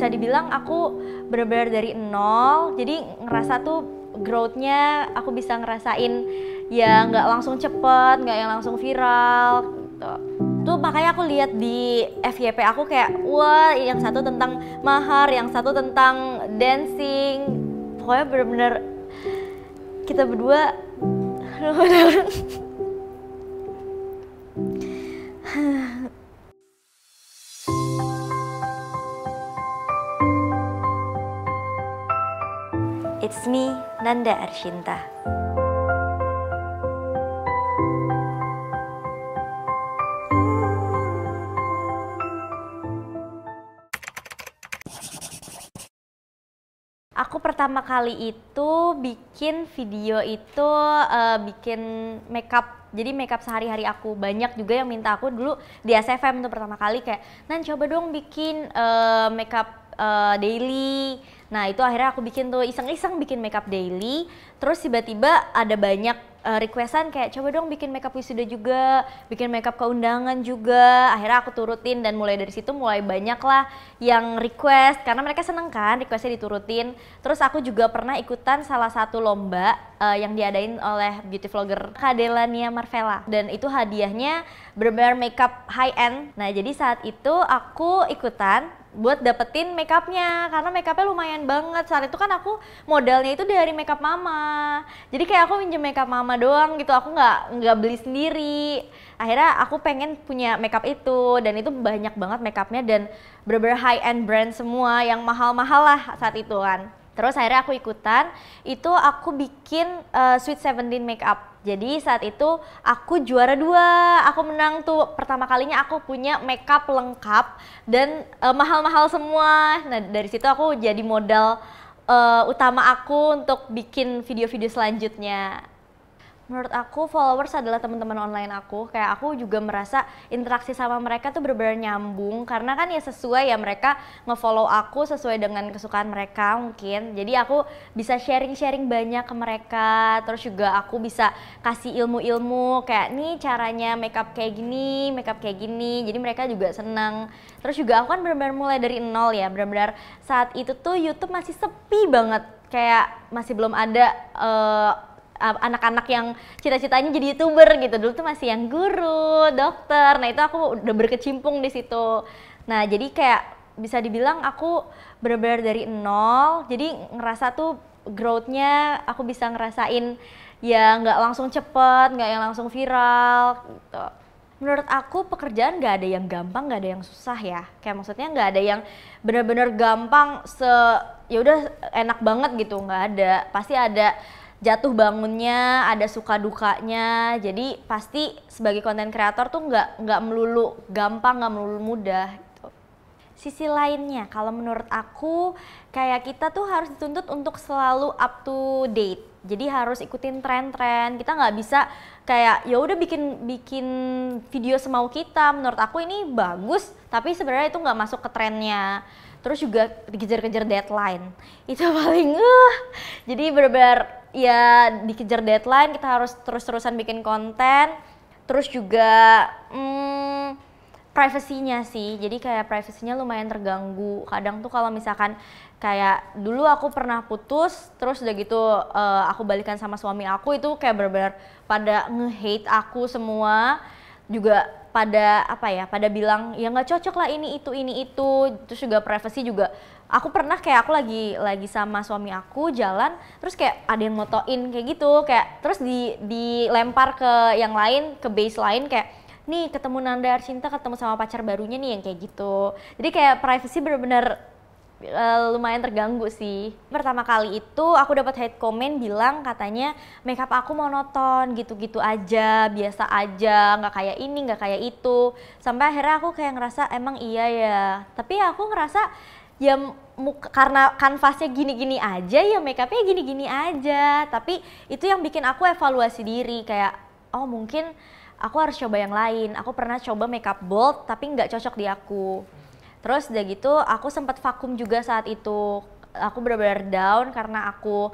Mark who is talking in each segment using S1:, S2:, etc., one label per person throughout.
S1: bisa dibilang aku benar-benar dari nol, jadi ngerasa tuh growth-nya aku bisa ngerasain ya nggak langsung cepet, nggak yang langsung viral gitu. Tuh makanya aku lihat di FYP aku kayak wah yang satu tentang mahar, yang satu tentang dancing, pokoknya bener-bener kita berdua It's me, Nanda Arshinta. Aku pertama kali itu bikin video itu bikin makeup. Jadi makeup sehari-hari aku. Banyak juga yang minta aku dulu di SFM tuh pertama kali kayak, Nan coba dong bikin makeup daily. Nah itu akhirnya aku bikin tuh iseng-iseng bikin makeup daily. Terus tiba-tiba ada banyak requestan kayak coba dong bikin makeup wisuda juga, bikin makeup keundangan juga. Akhirnya aku turutin dan mulai dari situ mulai banyak lah yang request karena mereka seneng kan requestnya diturutin. Terus aku juga pernah ikutan salah satu lomba yang diadain oleh beauty vlogger Kadelania Marvella dan itu hadiahnya benar-benar makeup high end. Nah jadi saat itu aku ikutan buat dapetin makeupnya karena makeupnya lumayan banget. Saat itu kan aku modalnya itu dari makeup mama, jadi kayak aku minjem makeup mama doang gitu, aku nggak beli sendiri. Akhirnya aku pengen punya makeup itu dan itu banyak banget makeupnya dan bener-bener high end brand semua yang mahal-mahal lah saat itu kan. Terus akhirnya aku ikutan, itu aku bikin Sweet 17 makeup. Jadi saat itu aku juara 2, aku menang tuh pertama kalinya aku punya makeup lengkap dan mahal-mahal semua. Nah dari situ aku jadi modal utama aku untuk bikin video-video selanjutnya. Menurut aku followers adalah teman-teman online aku, kayak aku juga merasa interaksi sama mereka tuh bener-bener nyambung karena kan ya sesuai ya mereka nge-follow aku sesuai dengan kesukaan mereka mungkin. Jadi aku bisa sharing-sharing banyak ke mereka, terus juga aku bisa kasih ilmu-ilmu kayak nih caranya makeup kayak gini, jadi mereka juga senang. Terus juga aku kan bener-bener mulai dari nol ya, bener-bener saat itu tuh YouTube masih sepi banget, kayak masih belum ada anak-anak yang cita-citanya jadi YouTuber gitu. Dulu tuh masih yang guru, dokter. Nah, itu aku udah berkecimpung di situ. Nah, jadi kayak bisa dibilang aku benar-benar dari nol. Jadi ngerasa tuh growth-nya aku bisa ngerasain ya nggak langsung cepet, nggak yang langsung viral gitu. Menurut aku pekerjaan nggak ada yang gampang, nggak ada yang susah ya. Kayak maksudnya nggak ada yang benar-benar gampang ya udah enak banget gitu, nggak ada. Pasti ada jatuh bangunnya, ada suka dukanya. Jadi pasti sebagai konten kreator tuh nggak melulu gampang, nggak melulu mudah gitu. Sisi lainnya kalau menurut aku kayak kita tuh harus dituntut untuk selalu up to date. Jadi harus ikutin tren-tren. Kita nggak bisa kayak ya udah bikin video semau kita. Menurut aku ini bagus, tapi sebenarnya itu nggak masuk ke trennya. Terus juga dikejar-kejar deadline. Itu paling jadi benar-benar ya dikejar deadline, kita harus terus-terusan bikin konten. Terus juga privasinya sih, jadi kayak privasinya lumayan terganggu. Kadang tuh kalau misalkan kayak dulu aku pernah putus, terus udah gitu aku balikan sama suami aku, itu kayak benar-benar pada nge-hate aku semua. Juga pada pada bilang ya nggak cocok lah ini itu. Terus juga privacy juga. Aku pernah kayak aku lagi sama suami aku jalan, terus kayak ada yang motoin kayak gitu, kayak terus dilempar ke yang lain, ke base lain kayak nih ketemu Nanda Arshinta ketemu sama pacar barunya nih yang kayak gitu. Jadi kayak privacy bener-bener lumayan terganggu sih. Pertama kali itu aku dapat hate comment bilang katanya makeup aku monoton, gitu-gitu aja, biasa aja, nggak kayak ini, nggak kayak itu. Sampai akhirnya aku kayak ngerasa emang iya ya. Tapi aku ngerasa ya karena kanvasnya gini-gini aja ya makeupnya gini-gini aja. Tapi itu yang bikin aku evaluasi diri kayak oh mungkin aku harus coba yang lain. Aku pernah coba makeup bold tapi nggak cocok di aku. Terus udah gitu aku sempat vakum juga saat itu. Aku benar-benar down karena aku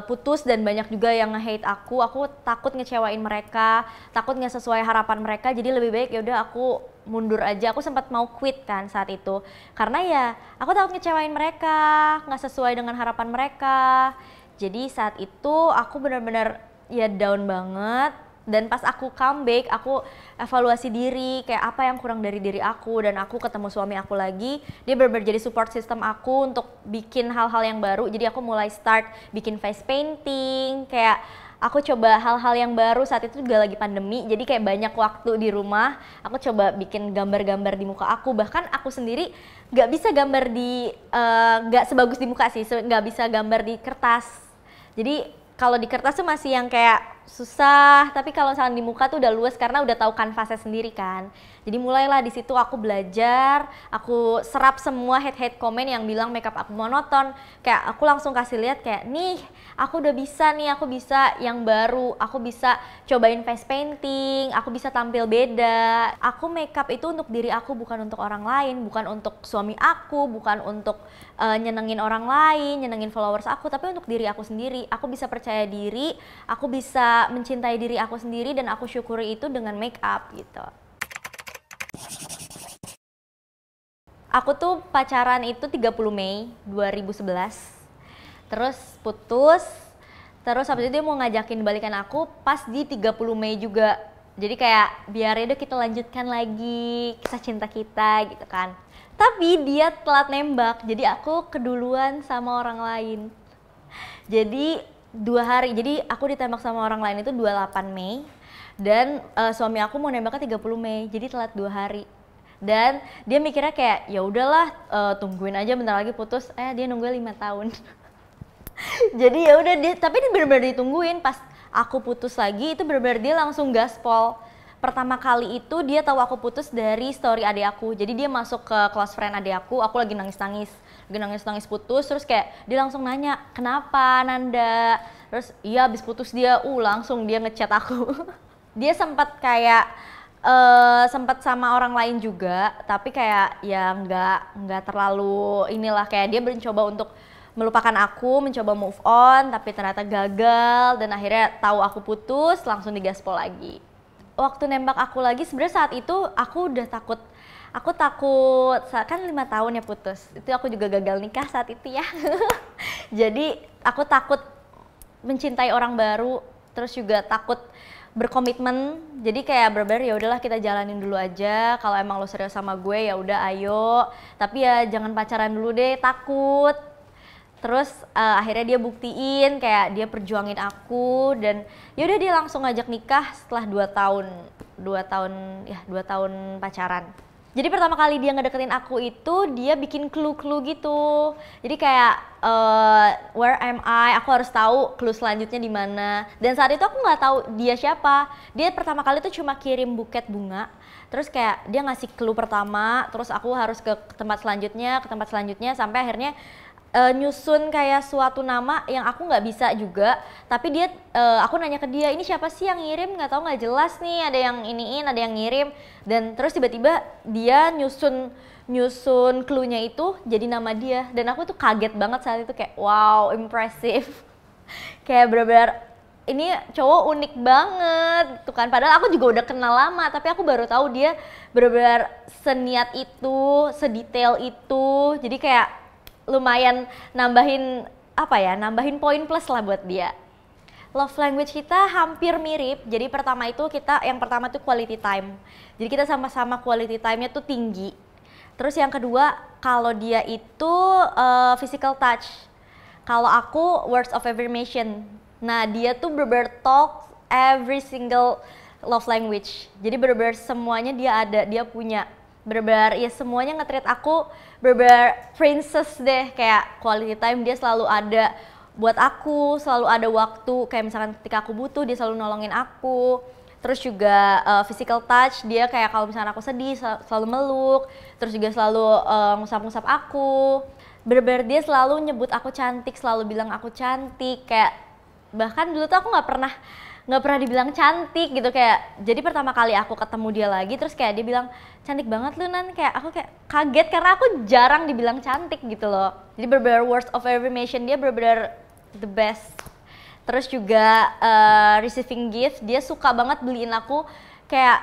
S1: putus dan banyak juga yang nge-hate aku takut ngecewain mereka, takut nggak sesuai harapan mereka, jadi lebih baik ya udah aku mundur aja. Aku sempat mau quit kan saat itu, karena ya aku takut ngecewain mereka, nggak sesuai dengan harapan mereka. Jadi saat itu aku benar-benar ya down banget. Dan pas aku comeback, aku evaluasi diri, kayak apa yang kurang dari diri aku, dan aku ketemu suami aku lagi, dia benar-benar jadi support system aku untuk bikin hal-hal yang baru. Jadi aku mulai start bikin face painting, kayak aku coba hal-hal yang baru. Saat itu juga lagi pandemi, jadi kayak banyak waktu di rumah, aku coba bikin gambar-gambar di muka aku. Bahkan aku sendiri gak bisa gambar di, gak sebagus di muka sih, gak bisa gambar di kertas. Jadi kalau di kertas tuh masih yang kayak susah, tapi kalau misalnya di muka tuh udah luas karena udah tahu kanvasnya sendiri kan. Jadi mulailah di situ aku belajar, aku serap semua hate comment yang bilang makeup aku monoton. Kayak aku langsung kasih lihat kayak, nih aku udah bisa nih, aku bisa yang baru, aku bisa cobain face painting, aku bisa tampil beda. Aku makeup itu untuk diri aku, bukan untuk orang lain, bukan untuk suami aku, bukan untuk nyenengin orang lain, nyenengin followers aku, tapi untuk diri aku sendiri. Aku bisa percaya diri, aku bisa mencintai diri aku sendiri, dan aku syukuri itu dengan makeup gitu. Aku tuh pacaran itu 30 Mei 2011, terus putus, terus habis itu dia mau ngajakin balikan aku pas di 30 Mei juga. Jadi kayak biar udah kita lanjutkan lagi kisah cinta kita gitu kan. Tapi dia telat nembak, jadi aku keduluan sama orang lain. Jadi 2 hari, jadi aku ditembak sama orang lain itu 28 Mei, dan suami aku mau nembaknya 30 Mei, jadi telat 2 hari. Dan dia mikirnya kayak ya udahlah, tungguin aja bentar lagi putus. Dia nungguin 5 tahun. Jadi ya udah dia, tapi dia benar-benar ditungguin. Pas aku putus lagi itu benar-benar dia langsung gaspol. Pertama kali itu dia tahu aku putus dari story adik aku. Jadi dia masuk ke close friend adik aku lagi nangis-nangis putus, terus kayak dia langsung nanya, "Kenapa Nanda?" Terus iya habis putus dia langsung dia ngechat aku. Dia sempat kayak sempat sama orang lain juga, tapi kayak ya nggak terlalu inilah, kayak dia mencoba untuk melupakan aku, mencoba move on, tapi ternyata gagal, dan akhirnya tahu aku putus langsung digaspol lagi. Waktu nembak aku lagi sebenarnya saat itu aku udah takut. Aku takut, kan 5 tahun ya putus, itu aku juga gagal nikah saat itu ya. Jadi aku takut mencintai orang baru, terus juga takut berkomitmen. Jadi kayak bener-bener ya udahlah kita jalanin dulu aja. Kalau emang lo serius sama gue ya udah ayo. Tapi ya jangan pacaran dulu deh, takut. Terus akhirnya dia buktiin, kayak dia perjuangin aku, dan ya udah dia langsung ngajak nikah setelah 2 tahun pacaran. Jadi pertama kali dia ngedeketin aku itu dia bikin clue-clue gitu. Jadi kayak where am I? Aku harus tahu clue selanjutnya di mana. Dan saat itu aku nggak tahu dia siapa. Dia pertama kali tuh cuma kirim buket bunga. Terus kayak dia ngasih clue pertama, terus aku harus ke tempat selanjutnya sampai akhirnya nyusun kayak suatu nama yang aku nggak bisa juga, tapi dia aku nanya ke dia, ini siapa sih yang ngirim, nggak tahu, nggak jelas nih, ada yang iniin, ada yang ngirim, dan terus tiba-tiba dia nyusun clue-nya itu jadi nama dia, dan aku tuh kaget banget saat itu, kayak wow, impressive. Kayak bener-bener ini cowok unik banget tuh kan, padahal aku juga udah kenal lama, tapi aku baru tahu dia bener-bener seniat itu, sedetail itu. Jadi kayak lumayan nambahin poin plus lah buat dia. Love language kita hampir mirip. Jadi yang pertama tuh quality time. Jadi kita sama-sama quality time-nya tuh tinggi. Terus yang kedua, kalau dia itu physical touch. Kalau aku words of affirmation. Nah, dia tuh bener-bener talk every single love language. Jadi bener-bener semuanya dia ada, dia punya. Bener-bener ya semuanya nge-treat aku bener-bener princess deh. Kayak quality time dia selalu ada buat aku, selalu ada waktu, kayak misalkan ketika aku butuh dia selalu nolongin aku. Terus juga physical touch, dia kayak kalau misalkan aku sedih selalu meluk. Terus juga selalu ngusap-ngusap aku. Bener-bener dia selalu nyebut aku cantik, selalu bilang aku cantik. Kayak bahkan dulu tuh aku nggak pernah dibilang cantik gitu. Kayak jadi pertama kali aku ketemu dia lagi, terus kayak dia bilang cantik banget lu Nan, kayak aku kayak kaget karena aku jarang dibilang cantik gitu loh. Jadi bener-bener words of affirmation dia bener-bener the best. Terus juga receiving gift, dia suka banget beliin aku kayak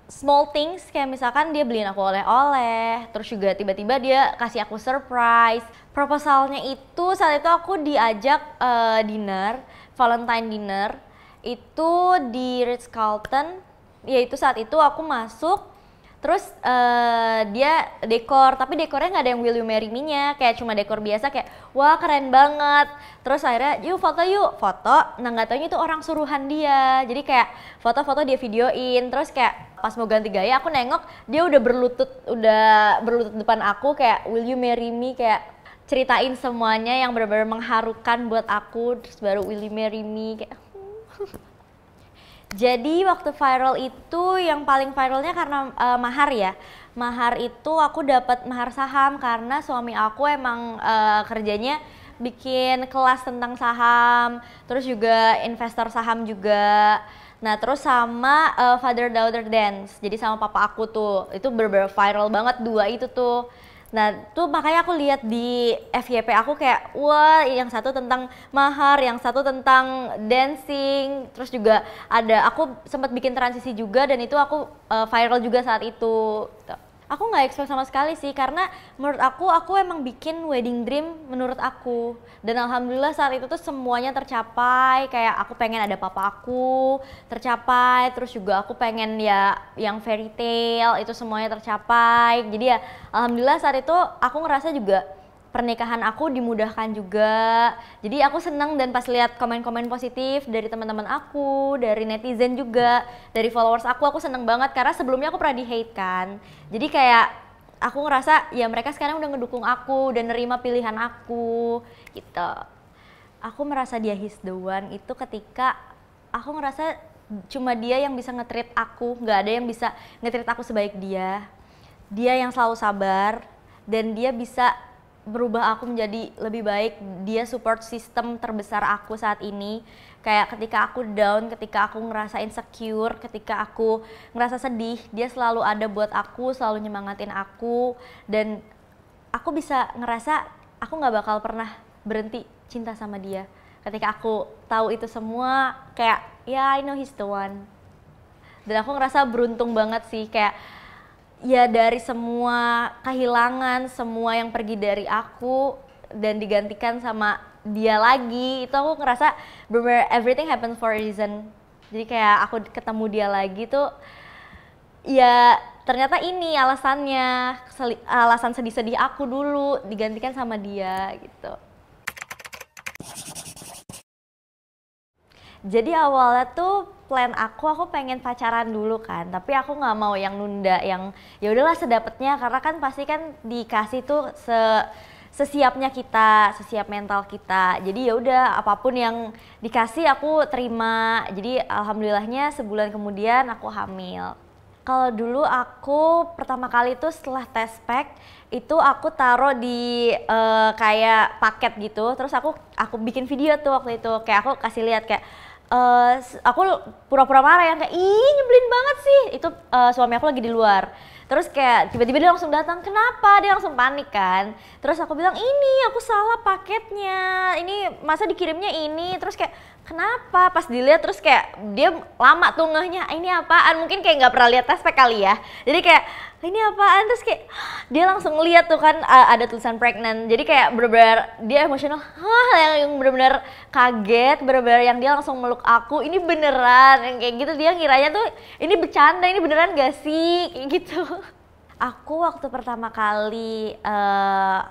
S1: small things, kayak misalkan dia beliin aku oleh-oleh, terus juga tiba-tiba dia kasih aku surprise. Proposalnya itu saat itu aku diajak dinner, Valentine dinner, itu di Ritz-Carlton, yaitu saat itu aku masuk. Terus dia dekor, tapi dekornya nggak ada yang Will You Marry Me-nya, kayak cuma dekor biasa kayak wah keren banget. Terus akhirnya yuk, foto. Nah nggak taunya itu orang suruhan dia, jadi kayak foto-foto dia videoin. Terus kayak pas mau ganti gaya aku nengok dia udah berlutut depan aku kayak Will You Marry Me, kayak ceritain semuanya yang benar-benar mengharukan buat aku. Terus baru Will You Marry Me kayak Jadi waktu viral itu yang paling viralnya karena mahar ya. Mahar itu aku dapat mahar saham karena suami aku emang kerjanya bikin kelas tentang saham, terus juga investor saham juga. Nah terus sama father daughter dance, jadi sama papa aku tuh, itu bener-bener viral banget dua itu tuh. Nah tuh makanya aku lihat di FYP aku kayak wah yang satu tentang mahar, yang satu tentang dancing, terus juga ada aku sempat bikin transisi juga dan itu aku viral juga saat itu. Aku nggak expect sama sekali sih karena menurut aku emang bikin wedding dream menurut aku, dan alhamdulillah saat itu tuh semuanya tercapai. Kayak aku pengen ada papa aku tercapai, terus juga aku pengen ya yang fairy tale itu semuanya tercapai. Jadi ya alhamdulillah saat itu aku ngerasa juga pernikahan aku dimudahkan juga. Jadi aku seneng, dan pas lihat komen-komen positif dari teman-teman aku, dari netizen juga, dari followers aku seneng banget karena sebelumnya aku pernah di-hate kan. Jadi kayak aku ngerasa ya mereka sekarang udah ngedukung aku dan nerima pilihan aku gitu. Aku merasa dia he's the one itu ketika aku ngerasa cuma dia yang bisa nge-treat aku, nggak ada yang bisa nge-treat aku sebaik dia. Dia yang selalu sabar dan dia bisa berubah aku menjadi lebih baik. Dia support system terbesar aku saat ini. Kayak ketika aku down, ketika aku ngerasa insecure, ketika aku ngerasa sedih, dia selalu ada buat aku, selalu nyemangatin aku. Dan aku bisa ngerasa aku gak bakal pernah berhenti cinta sama dia. Ketika aku tahu itu semua, kayak ya I know he's the one. Dan aku ngerasa beruntung banget sih, kayak ya dari semua kehilangan, semua yang pergi dari aku dan digantikan sama dia lagi, itu aku ngerasa bener everything happens for a reason. Jadi kayak aku ketemu dia lagi tuh ya ternyata ini alasannya, alasan sedih-sedih aku dulu digantikan sama dia gitu. Jadi awalnya tuh plan aku pengen pacaran dulu kan, tapi aku nggak mau yang nunda, yang ya udahlah sedapetnya, karena kan pasti kan dikasih tuh sesiapnya kita, sesiap mental kita. Jadi ya udah apapun yang dikasih aku terima. Jadi alhamdulillahnya sebulan kemudian aku hamil. Kalau dulu aku pertama kali tuh setelah tes pack itu aku taruh di kayak paket gitu, terus aku bikin video tuh waktu itu, kayak aku kasih lihat kayak aku pura-pura marah yang kayak ih nyebelin banget sih, itu suami aku lagi di luar. Terus kayak tiba-tiba dia langsung datang, kenapa? Dia langsung panik kan. Terus aku bilang ini aku salah paketnya, ini masa dikirimnya ini. Terus kayak kenapa? Pas dilihat terus kayak dia lama tuh ngehnya, ini apaan? Mungkin kayak nggak pernah lihat tes pack kali ya. Jadi kayak ini apaan? Terus kayak dia langsung ngeliat tuh kan ada tulisan pregnant. Jadi kayak bener-bener dia emosional, yang bener-bener kaget, bener-bener yang dia langsung meluk aku, ini beneran, yang kayak gitu. Dia ngiranya tuh ini bercanda, ini beneran gak sih, kayak gitu. Aku waktu pertama kali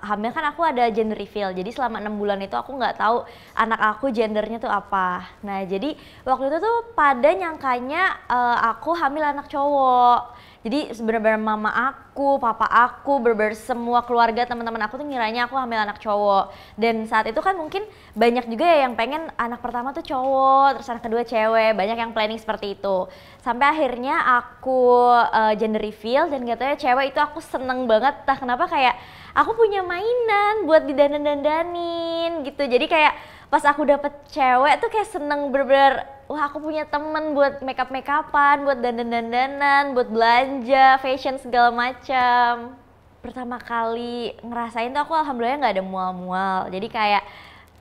S1: hamil kan aku ada gender reveal, jadi selama 6 bulan itu aku nggak tahu anak aku gendernya tuh apa. Nah jadi waktu itu tuh pada nyangkanya aku hamil anak cowok. Jadi bener-bener mama aku, papa aku, bener-bener semua keluarga teman-teman aku tuh ngiranya aku hamil anak cowok. Dan saat itu kan mungkin banyak juga ya yang pengen anak pertama tuh cowok, terus anak kedua cewek, banyak yang planning seperti itu. Sampai akhirnya aku gender reveal dan katanya cewek itu aku seneng banget, entah kenapa kayak aku punya mainan buat didandan-dandanin gitu. Jadi kayak pas aku dapet cewek tuh kayak seneng bener-bener, wah aku punya temen buat makeup-makeupan, buat dandan-dandanan, buat belanja, fashion segala macam. Pertama kali ngerasain tuh aku alhamdulillah nggak ada mual-mual. Jadi kayak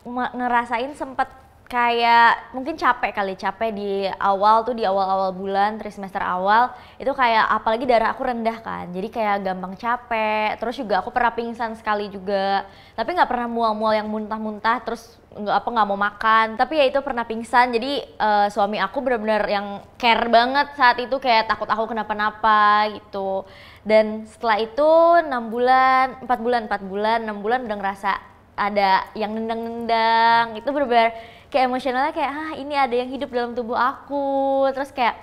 S1: ngerasain sempet kayak mungkin capek di awal-awal bulan trimester awal itu kayak apalagi darah aku rendah kan, jadi kayak gampang capek, terus juga aku pernah pingsan sekali juga, tapi nggak pernah mual-mual yang muntah-muntah terus nggak mau makan, tapi ya itu pernah pingsan. Jadi suami aku benar-benar yang care banget saat itu, kayak takut aku kenapa-napa gitu. Dan setelah itu 4 bulan 6 bulan udah ngerasa ada yang nendang-nendang, itu bener-bener kayak emosionalnya kayak ini ada yang hidup dalam tubuh aku. Terus kayak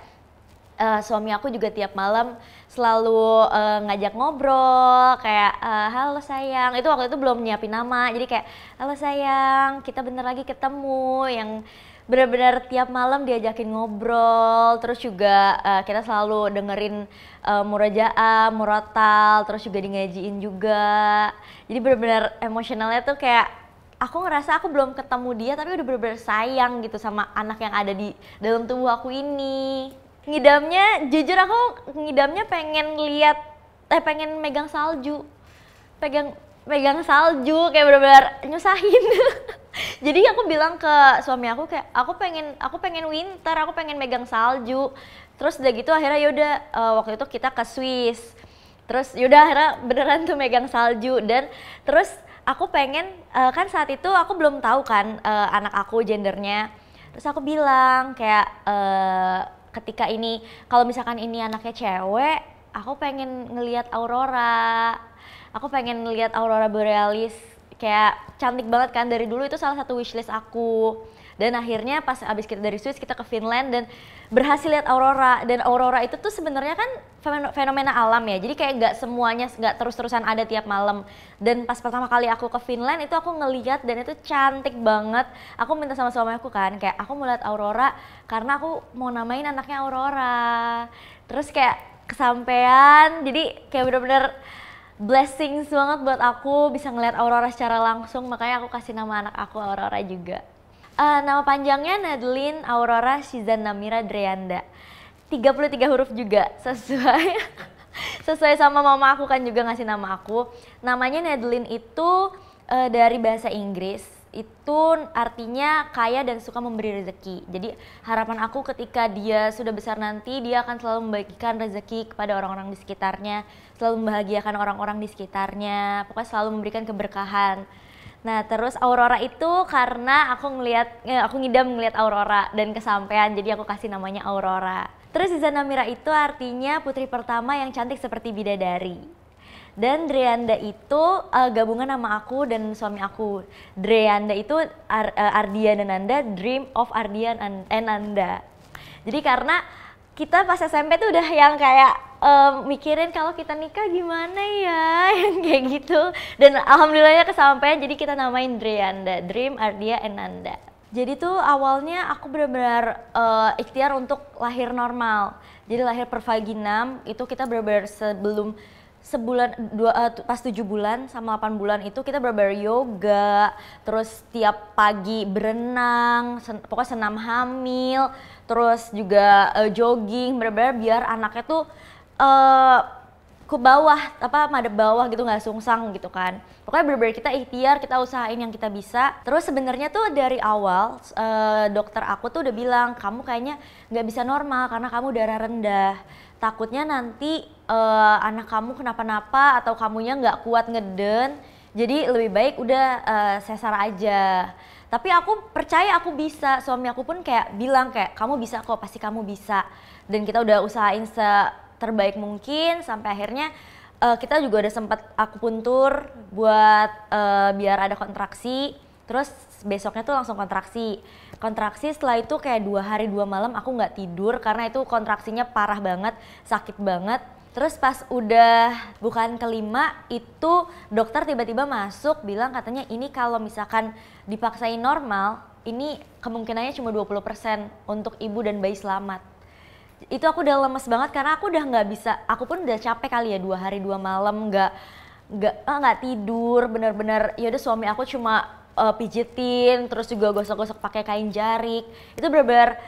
S1: suami aku juga tiap malam selalu ngajak ngobrol kayak halo sayang, itu waktu itu belum nyiapin nama, jadi kayak halo sayang kita bentar lagi ketemu, yang benar-benar tiap malam diajakin ngobrol. Terus juga kita selalu dengerin murajaah, muratal, terus juga di ngajiin juga. Jadi benar-benar emosionalnya tuh kayak aku ngerasa aku belum ketemu dia tapi udah benar-benar sayang gitu sama anak yang ada di dalam tubuh aku ini. Ngidamnya, jujur aku ngidamnya pengen megang salju, pegang salju, kayak benar-benar nyusahin. Jadi aku bilang ke suami aku kayak aku pengen winter, aku pengen megang salju. Terus udah gitu akhirnya yaudah waktu itu kita ke Swiss. Terus yaudah akhirnya beneran tuh megang salju. Dan terus aku pengen kan saat itu aku belum tahu kan anak aku gendernya. Terus aku bilang kayak ketika ini kalau misalkan ini anaknya cewek, aku pengen ngelihat aurora. Aku pengen ngelihat aurora borealis, kayak cantik banget kan, dari dulu itu salah satu wishlist aku. Dan akhirnya pas abis kita dari Swiss kita ke Finland dan berhasil lihat aurora. Dan aurora itu tuh sebenarnya kan fenomena alam ya, jadi kayak nggak terus-terusan ada tiap malam. Dan pas pertama kali aku ke Finland itu aku ngeliat dan itu cantik banget. Aku minta sama suami aku kan kayak aku mau lihat aurora karena aku mau namain anaknya Aurora. Terus kayak kesampean, jadi kayak bener-bener blessings banget buat aku bisa ngeliat aurora secara langsung, makanya aku kasih nama anak aku Aurora juga. Nama panjangnya Nadeline Aurora Shizana Mira Dreanda. 33 huruf juga, sesuai sama mama aku kan juga ngasih nama aku. Namanya Nadeline itu dari bahasa Inggris, itu artinya kaya dan suka memberi rezeki. Jadi harapan aku ketika dia sudah besar nanti, dia akan selalu membagikan rezeki kepada orang-orang di sekitarnya, selalu membahagiakan orang-orang di sekitarnya, pokoknya selalu memberikan keberkahan. Nah terus Aurora itu karena aku ngidam ngeliat Aurora dan kesampean, jadi aku kasih namanya Aurora. Terus Shizana Mira itu artinya putri pertama yang cantik seperti bidadari. Dan Dreanda itu gabungan nama aku dan suami aku. Dreanda itu Ardian dan Nanda, Dream of Ardian and Nanda. Jadi karena kita pas SMP tuh udah yang kayak mikirin kalau kita nikah gimana ya, yang kayak gitu. Dan alhamdulillahnya kesampaian, jadi kita namain Dreanda, Dream, Ardia, and Nanda. Jadi tuh awalnya aku benar-benar ikhtiar untuk lahir normal. Jadi lahir per vaginam, itu kita benar-benar pas 7 bulan sama 8 bulan itu kita benar-benar yoga, terus tiap pagi berenang, pokoknya senam hamil, terus juga jogging, benar-benar biar anaknya tuh ke bawah, madep bawah gitu, nggak sungsang gitu kan. Pokoknya bener-bener kita ikhtiar, kita usahain yang kita bisa. Terus sebenarnya tuh dari awal dokter aku tuh udah bilang kamu kayaknya nggak bisa normal karena kamu darah rendah. Takutnya nanti anak kamu kenapa-napa atau kamunya nggak kuat ngeden. Jadi lebih baik udah sesar aja. Tapi aku percaya aku bisa. Suami aku pun kayak bilang kayak kamu bisa kok, pasti kamu bisa. Dan kita udah usahain terbaik mungkin sampai akhirnya kita juga udah sempat akupuntur buat biar ada kontraksi. Terus besoknya tuh langsung kontraksi setelah itu kayak 2 hari 2 malam aku nggak tidur karena itu kontraksinya parah banget, sakit banget. Terus pas udah bukan kelima itu dokter tiba-tiba masuk bilang katanya ini kalau misalkan dipaksain normal ini kemungkinannya cuma 20% untuk ibu dan bayi selamat. Itu aku udah lemes banget karena aku udah nggak bisa, aku pun udah capek kali ya 2 hari 2 malam nggak tidur, bener-bener ya udah suami aku cuma pijitin, terus juga gosok-gosok pakai kain jarik. Itu bener-bener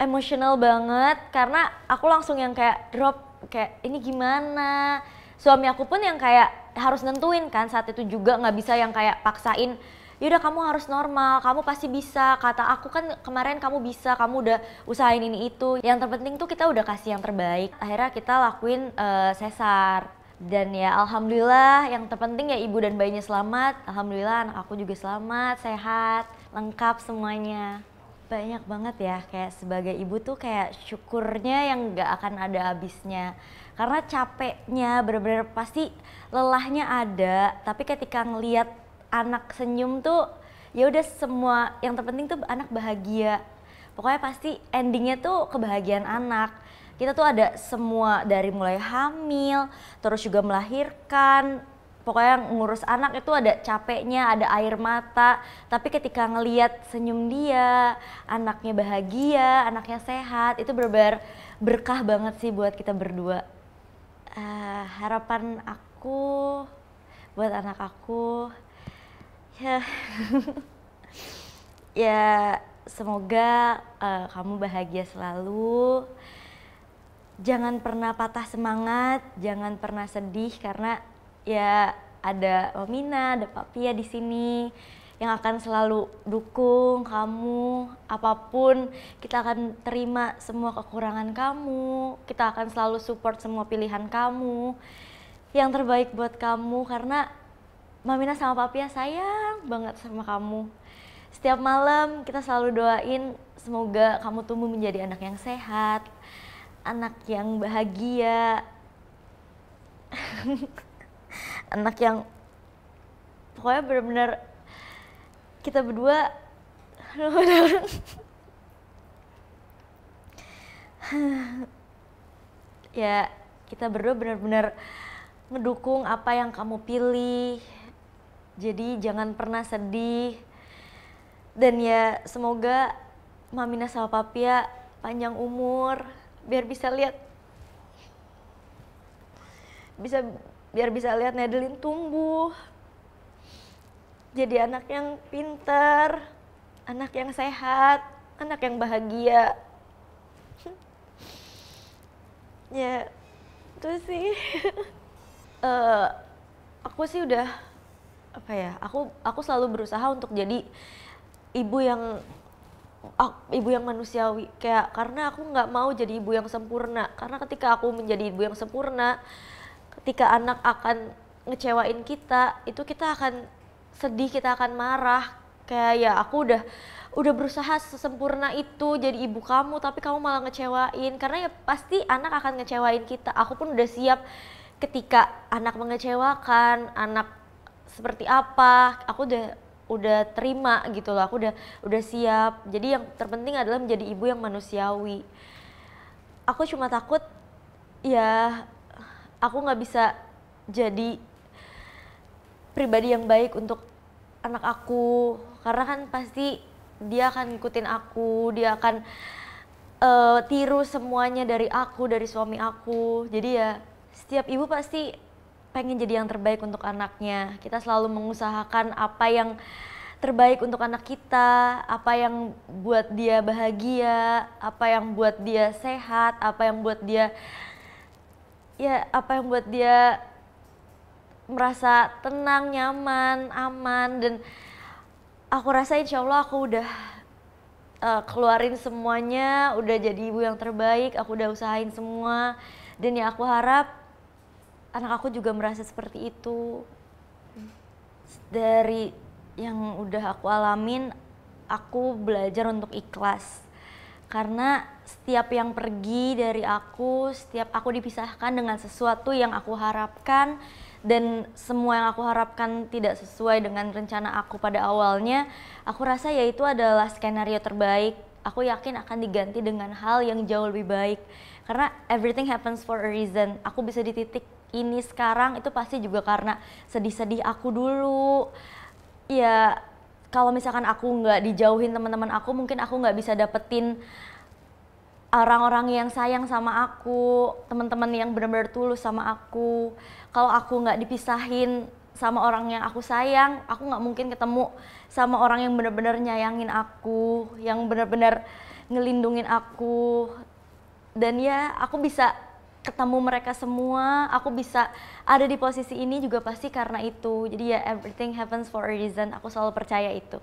S1: emosional banget karena aku langsung yang kayak drop, kayak ini gimana. Suami aku pun yang kayak harus nentuin kan saat itu juga, nggak bisa yang kayak paksain yaudah kamu harus normal, kamu pasti bisa, kata aku kan kemarin kamu bisa, kamu udah usahain ini itu, yang terpenting tuh kita udah kasih yang terbaik. Akhirnya kita lakuin sesar, dan ya alhamdulillah yang terpenting ya ibu dan bayinya selamat, alhamdulillah anak aku juga selamat, sehat, lengkap semuanya. Banyak banget ya, kayak sebagai ibu tuh kayak syukurnya yang gak akan ada habisnya. Karena capeknya bener-bener pasti lelahnya ada, tapi ketika ngelihat anak senyum tuh ya udah semua yang terpenting tuh anak bahagia. Pokoknya pasti endingnya tuh kebahagiaan anak. Kita tuh ada semua dari mulai hamil, terus juga melahirkan. Pokoknya ngurus anak itu ada capeknya, ada air mata. Tapi ketika ngelihat senyum dia, anaknya bahagia, anaknya sehat, itu benar-benar berkah banget sih buat kita berdua. Harapan aku buat anak aku, ya, ya semoga kamu bahagia selalu. Jangan pernah patah semangat, jangan pernah sedih karena ya ada Mamina, ada Papia di sini yang akan selalu dukung kamu apapun. Kita akan terima semua kekurangan kamu, kita akan selalu support semua pilihan kamu yang terbaik buat kamu karena Mamina sama Papia sayang banget sama kamu. Setiap malam kita selalu doain semoga kamu tumbuh menjadi anak yang sehat, anak yang bahagia, anak yang pokoknya benar-benar kita berdua ya kita berdua benar-benar ngedukung apa yang kamu pilih. Jadi jangan pernah sedih dan ya semoga Mamina sama Papia panjang umur biar bisa lihat Nedelin tumbuh jadi anak yang pintar, anak yang sehat, anak yang bahagia. Ya itu sih. Aku sih udah apa ya, aku selalu berusaha untuk jadi ibu yang manusiawi, kayak karena aku nggak mau jadi ibu yang sempurna, karena ketika aku menjadi ibu yang sempurna, ketika anak akan ngecewain kita, itu kita akan sedih, kita akan marah. Kayak ya aku udah berusaha sesempurna itu jadi ibu kamu, tapi kamu malah ngecewain. Karena ya pasti anak akan ngecewain kita. Aku pun udah siap ketika anak mengecewakan, anak seperti apa, aku udah terima gitu loh. Aku udah siap. Jadi yang terpenting adalah menjadi ibu yang manusiawi. Aku cuma takut ya aku nggak bisa jadi pribadi yang baik untuk anak aku, karena kan pasti dia akan ngikutin aku, dia akan tiru semuanya dari aku, dari suami aku. Jadi ya setiap ibu pasti pengen jadi yang terbaik untuk anaknya. Kita selalu mengusahakan apa yang terbaik untuk anak kita, apa yang buat dia bahagia, apa yang buat dia sehat, apa yang buat dia merasa tenang, nyaman, aman. Dan aku rasa insya Allah aku udah keluarin semuanya, udah jadi ibu yang terbaik, aku udah usahain semua. Dan ya aku harap anak aku juga merasa seperti itu. Dari yang udah aku alamin, aku belajar untuk ikhlas. Karena setiap yang pergi dari aku, setiap aku dipisahkan dengan sesuatu yang aku harapkan, dan semua yang aku harapkan tidak sesuai dengan rencana aku pada awalnya, aku rasa ya itu adalah skenario terbaik. Aku yakin akan diganti dengan hal yang jauh lebih baik. Karena everything happens for a reason. Aku bisa di titik ini sekarang itu pasti juga karena sedih-sedih aku dulu. Ya kalau misalkan aku nggak dijauhin teman-teman aku, mungkin aku nggak bisa dapetin orang-orang yang sayang sama aku, teman-teman yang benar-benar tulus sama aku. Kalau aku nggak dipisahin sama orang yang aku sayang, aku nggak mungkin ketemu sama orang yang benar-benar nyayangin aku, yang benar-benar ngelindungin aku. Dan ya aku bisa ketemu mereka semua, aku bisa ada di posisi ini juga pasti karena itu. Jadi ya everything happens for a reason, aku selalu percaya itu.